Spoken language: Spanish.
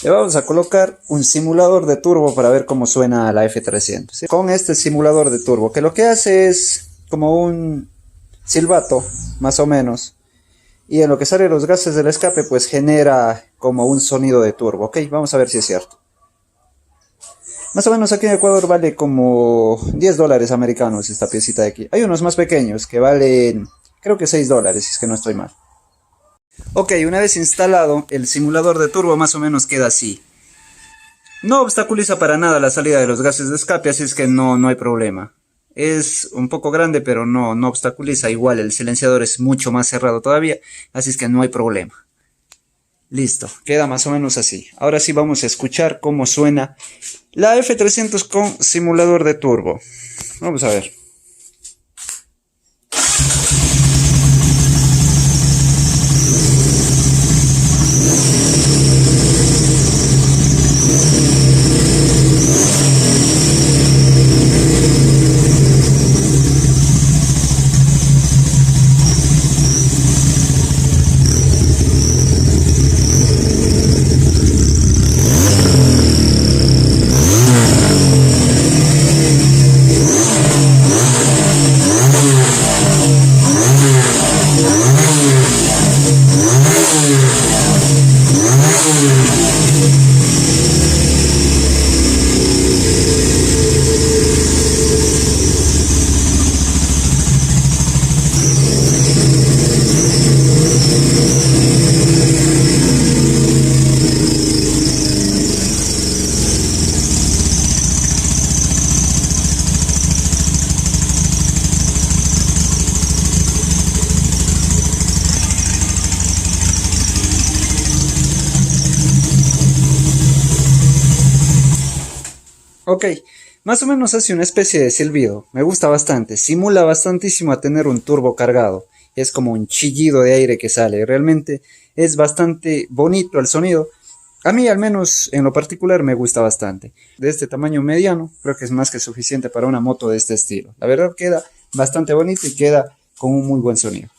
Le vamos a colocar un simulador de turbo para ver cómo suena la F300, ¿sí? Con este simulador de turbo, que lo que hace es como un silbato, más o menos. Y en lo que salen los gases del escape, pues genera como un sonido de turbo, ¿ok? Vamos a ver si es cierto. Más o menos aquí en Ecuador vale como 10 dólares americanos esta piecita de aquí. Hay unos más pequeños que valen, creo que 6 dólares, si es que no estoy mal. Ok, una vez instalado, el simulador de turbo más o menos queda así. No obstaculiza para nada la salida de los gases de escape, así es que no hay problema. Es un poco grande, pero no obstaculiza. Igual el silenciador es mucho más cerrado todavía, así es que no hay problema. Listo, queda más o menos así. Ahora sí vamos a escuchar cómo suena la F300 con simulador de turbo. Vamos a ver. Ok, más o menos hace una especie de silbido, me gusta bastante, simula bastantísimo a tener un turbo cargado, es como un chillido de aire que sale, realmente es bastante bonito el sonido, a mí al menos en lo particular me gusta bastante, de este tamaño mediano creo que es más que suficiente para una moto de este estilo, la verdad queda bastante bonito y queda con un muy buen sonido.